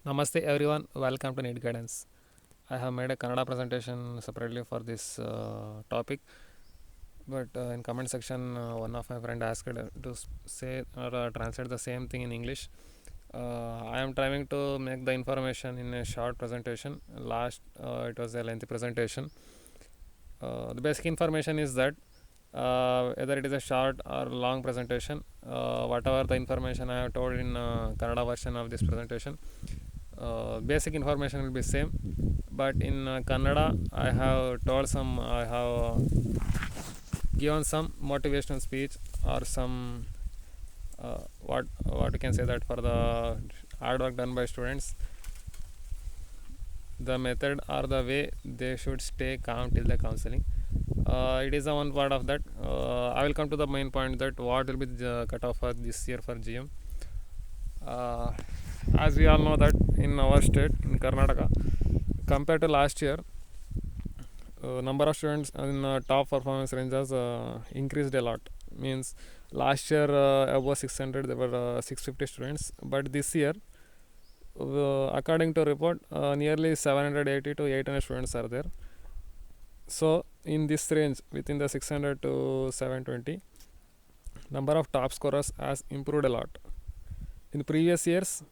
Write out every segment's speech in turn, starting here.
Namaste everyone, welcome to NEET Guidance. I have made a Kannada presentation separately for this topic, but in comment section one of my friend asked to say or translate the same thing in English. I am trying to make the information in a short presentation. Last it was a lengthy presentation. The basic information is that whether it is a short or long presentation, whatever the information I have told in Kannada version of this presentation, basic information will be same, but in Kannada I have given some motivational speech or some what you can say that for the hard work done by students, the method or the way they should stay calm till the counseling. It is the one part of that. I will come to the main point that what will be the cutoff for this year for GM. Uh, as we all know that in our state, in Karnataka, compared to last year, number of students in top performance ranges increased a lot. Means last year above 600 there were 650 students, but this year according to report nearly 780 to 800 students are there. So in this range within the 600 to 720, number of top scorers has improved a lot. In previous years,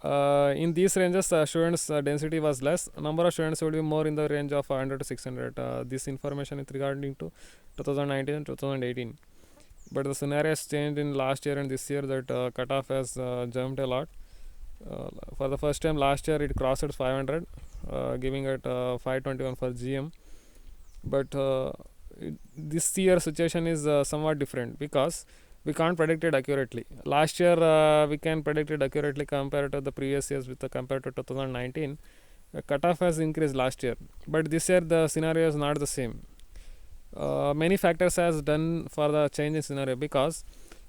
in these ranges students density was less, number of students would be more in the range of 100 to 600. This information is regarding to 2019 and 2018, but the scenario has changed in last year and this year that cutoff has jumped a lot. For the first time last year it crossed 500, giving it 521 for GM, but this year situation is somewhat different because we can't predict it accurately. Last year we can predict it accurately compared to the previous years with compared to 2019. Cutoff has increased last year, but this year the scenario is not the same. Many factors has done for the change in scenario because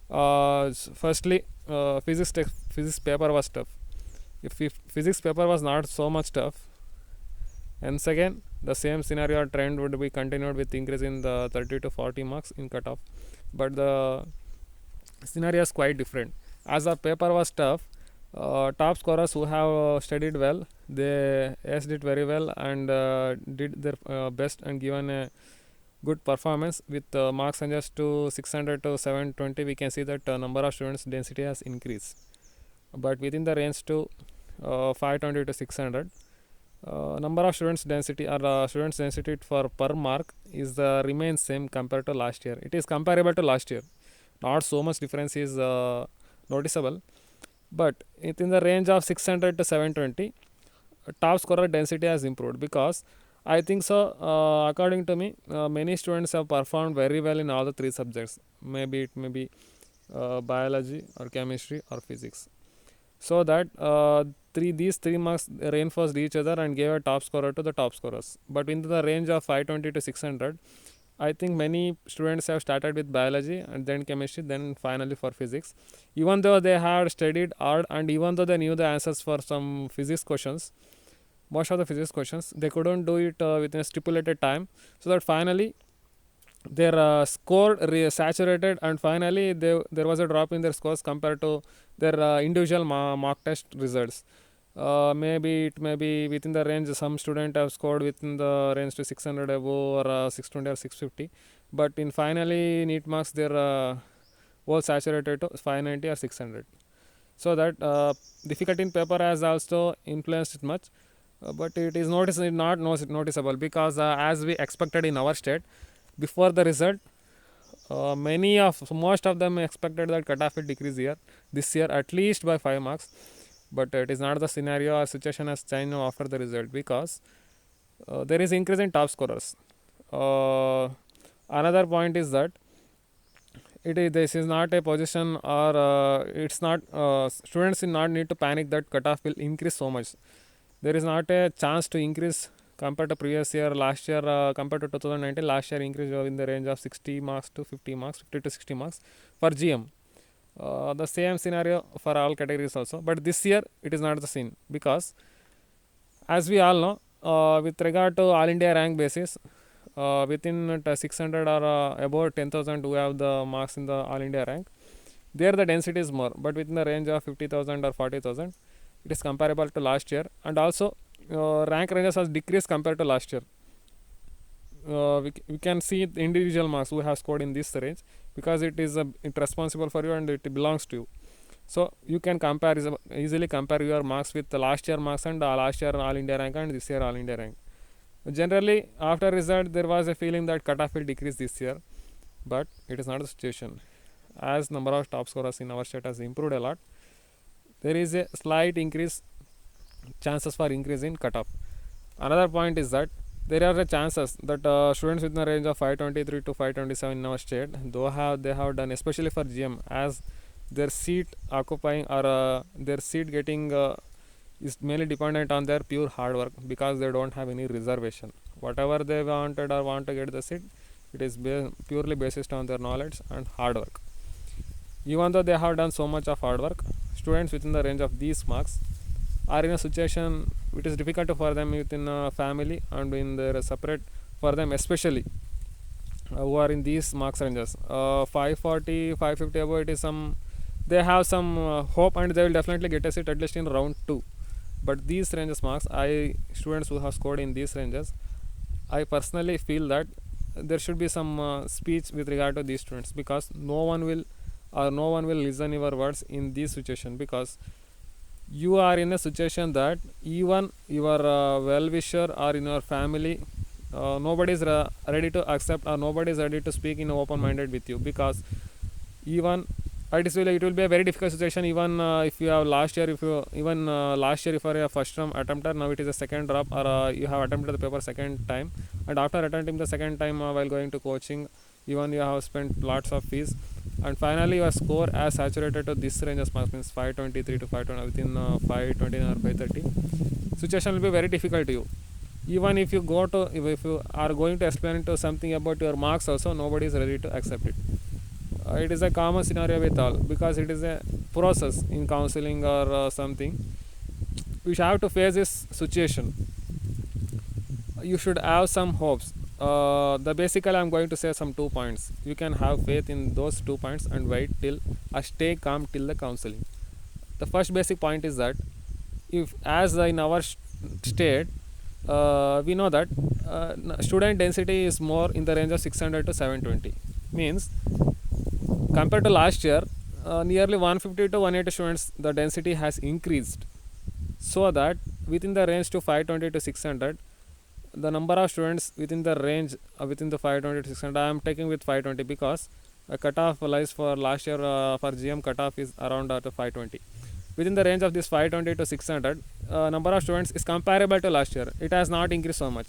firstly physics paper was tough. If physics paper was not so much tough, and second the same scenario trend would be continued with increase in the 30 to 40 marks in cutoff, but the scenario is quite different. As the paper was tough, top scorers who have studied well, they aced it very well and did their best and given a good performance with marks adjust to 600 to 720. We can see that number of students density has increased, but within the range to 520 to 600, number of students density or students density for per mark is remains same compared to last year. It is comparable to last year, not so much difference is noticeable, but within the range of 600 to 720, top scorer density has improved because I think so. According to me, many students have performed very well in all the three subjects. Maybe it may be biology or chemistry or physics. So that these three marks reinforced each other and gave a top scorer to the top scorers. But in the range of 520 to 600, I think many students have started with biology and then chemistry, then finally for physics. Even though they had studied hard and even though they knew the answers for some physics questions, most of the physics questions, they couldn't do it within a stipulated time. So that finally their score saturated and finally there was a drop in their scores compared to their individual mock test results. Maybe it may be within the range, some student have scored within the range to 600 above or 620 or 650, but in finally NEET marks their whole saturated to 590 or 600. So that difficulty in paper has also influenced it much, but it is not noticeable because as we expected in our state before the result, most of them expected that cutoff will decrease this year at least by 5 marks, but it is not the scenario or situation has changed after the result because there is increase in top scorers. Another point is that this is not a position or it's not students will not need to panic that cutoff will increase so much. There is not a chance to increase compared to previous year. Last year compared to 2019, last year increase in the range of 60 marks to 50 marks, 50 to 60 marks for GM. The same scenario for all categories also, but this year it is not the same because as we all know, with regard to all India rank basis, within 600 or about 10,000 who have the marks in the all India rank, there the density is more, but within the range of 50,000 or 40,000, it is comparable to last year, and also rank ranges has decreased compared to last year. We can see the individual marks who have scored in this range, because it is it responsible for you and it belongs to you. So you can compare easily compare your marks with the last year marks and last year all India rank and this year all India rank. Generally, after result, there was a feeling that cutoff will decrease this year, but it is not the situation. As number of top scorers in our state has improved a lot, there is a slight increase chances for increase in cutoff. Another point is that there are the chances that students within the range of 523 to 527 in our state, though they have done, especially for GM, as their seat occupying or their seat getting is mainly dependent on their pure hard work, because they don't have any reservation. Whatever they wanted or want to get the seat, it is purely based on their knowledge and hard work. Even though they have done so much of hard work, students within the range of these marks are in a situation which is difficult for them within a family and in their separate, for them especially who are in these marks ranges. 540, 550 above, it is some, they have some hope and they will definitely get a seat at least in round 2. But these ranges marks, students who have scored in these ranges, I personally feel that there should be some speech with regard to these students, because no one will listen your words in this situation, because you are in a situation that even your well-wisher or in your family, nobody is ready to accept or nobody is ready to speak in open-minded with you, because even it will be a very difficult situation. Even if you have last year, if you are a first term attempter, now it is a second drop, or you have attempted the paper second time, and after attempting the second time while going to coaching, even you have spent lots of fees, and finally your score as saturated to this range of marks, means 523 to 520, within 529 or 530, situation will be very difficult to you. Even if you are going to explain to something about your marks also, nobody is ready to accept it. It is a common scenario with all, because it is a process in counseling or something. We have to face this situation. You should have some hopes. Basically, I am going to say some 2 points. You can have faith in those 2 points and wait till stay calm till the counseling. The first basic point is that if, as in our state, we know that student density is more in the range of 600 to 720. Means compared to last year, nearly 150 to 180 students, the density has increased, so that within the range to 520 to 600, the number of students within the range within the 520 to 600, I am taking with 520, because a cutoff lies for last year for GM cutoff is around 520. Within the range of this 520 to 600, number of students is comparable to last year. It has not increased so much.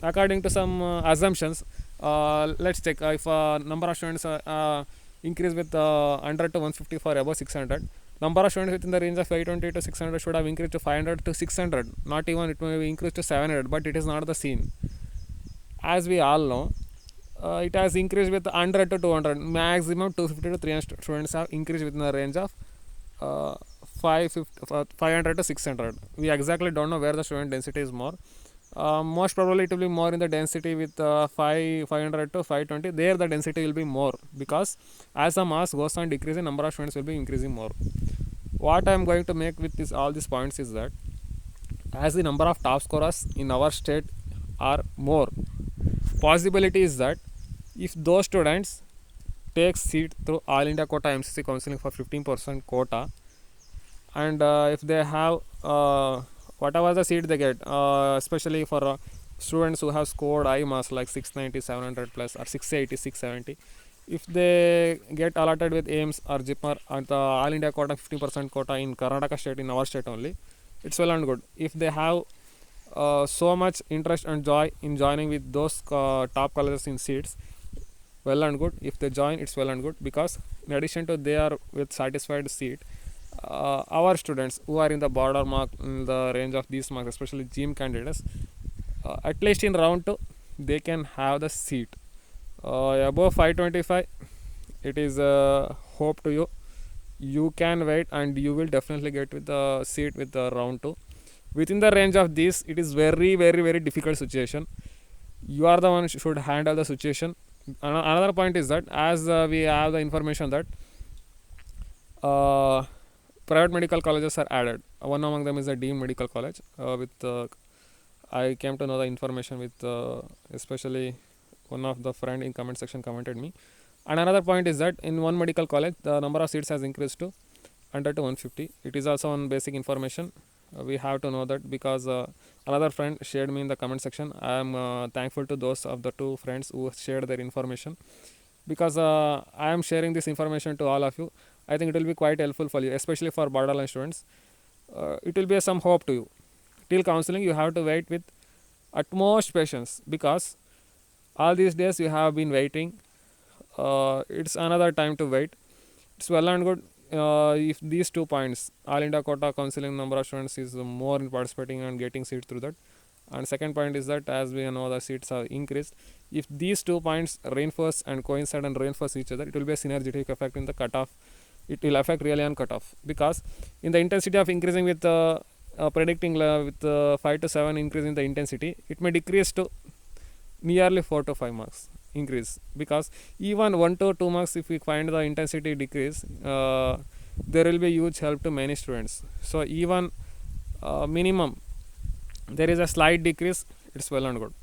According to some assumptions, let's check if number of students increase with 100 to 150 for above 600. Number of students within the range of 520 to 600 should have increased to 500 to 600. Not even, it may be increased to 700, but it is not the same. As we all know, it has increased with 100 to 200. Maximum 250 to 300 students have increased within the range of 500 to 600. We exactly don't know where the student density is more. Most probably it will be more in the density with 500 to 520. There the density will be more, because as the mass goes on decreasing, number of students will be increasing more. What I am going to make with all these points is that, as the number of top scorers in our state are more, possibility is that if those students take seat through All India quota MCC counseling for 15% quota, and if they have whatever the seat they get, especially for students who have scored high marks like 690, 700 plus, or 680, 670, if they get allotted with AIMS or JIPMER and the All India quota 15% quota in Karnataka state, in our state only, it's well and good. If they have so much interest and joy in joining with those top colleges in seats, well and good. If they join, it's well and good, because in addition to they are with satisfied seat, our students who are in the border mark, in the range of these marks, especially GM candidates, at least in round 2 they can have the seat. Above 525, it is hope to you. You can wait and you will definitely get with the seat with the round 2. Within the range of this, it is very, very, very difficult situation. You are the one who should handle the situation. Another point is that, as we have the information that private medical colleges are added. One among them is a deemed medical college. I came to know the information with especially one of the friend in comment section commented me. And another point is that in one medical college, the number of seats has increased to 100 to 150. It is also on basic information. We have to know that because another friend shared me in the comment section. I am thankful to those of the two friends who shared their information, because I am sharing this information to all of you. I think it will be quite helpful for you, especially for borderline students. It will be some hope to you. Till counseling, you have to wait with utmost patience, because all these days you have been waiting. It's another time to wait. It's well and good if these 2 points, all India quota counseling number of students is more in participating and getting seats through that. And second point is that as we know the seats are increased, if these 2 points reinforce and coincide and reinforce each other, it will be a synergetic effect in the cutoff. It will affect really on cutoff, because in the intensity of increasing with predicting with 5 to 7 increase in the intensity, it may decrease to nearly 4 to 5 marks increase, because even 1 to 2 marks, if we find the intensity decrease, there will be huge help to many students. So even minimum there is a slight decrease, it's well and good.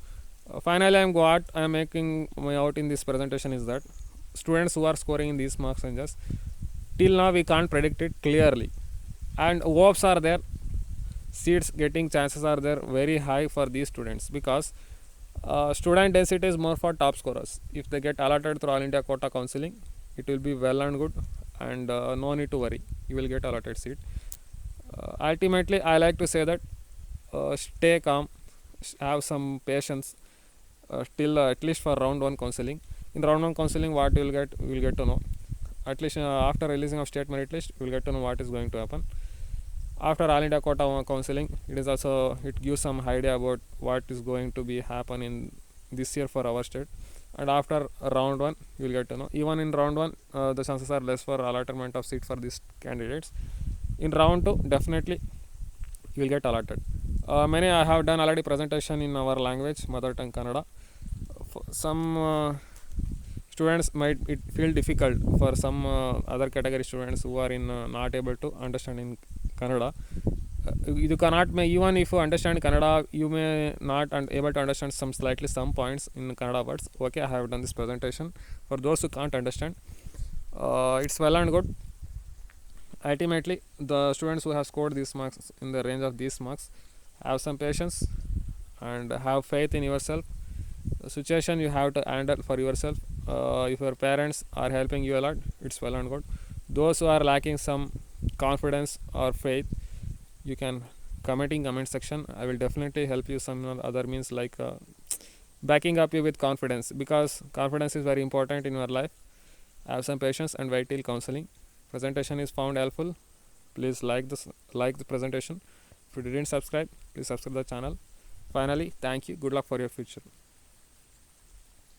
Finally, I am making my out in this presentation is that students who are scoring in these marks ranges, till now we can't predict it clearly, and hopes are there, seats getting chances are there very high for these students, because student density is more for top scorers. If they get allotted through all India quota counseling, it will be well and good, and no need to worry, you will get allotted seat. Ultimately, I like to say that stay calm, have some patience till at least for round 1 counseling. In round 1 counseling, what you will get to know. At least after releasing of state merit list, you will get to know what is going to happen. After all India quota counseling, it gives some idea about what is going to be happen in this year for our state. And after round 1, you will get to know. Even in round 1, the chances are less for allotment of seat for these candidates. In round 2, definitely you will get allotted. Many I have done already presentation in our language, mother tongue Kannada. Some students might it feel difficult for some other category students who are in not able to understand in Kannada. You cannot even if you understand Kannada, you may not able to understand some points in Kannada words. Okay, I have done this presentation for those who can't understand. It's well and good. Ultimately, the students who have scored these marks in the range of these marks, have some patience and have faith in yourself. The situation you have to handle for yourself. If your parents are helping you a lot, it's well and good. Those who are lacking some confidence or faith, you can comment in comment section. I will definitely help you some other means, like backing up you with confidence, because confidence is very important in your life. Have some patience and wait till counseling. Presentation is found helpful. Please like the presentation. If you didn't subscribe, please subscribe the channel. Finally, thank you. Good luck for your future.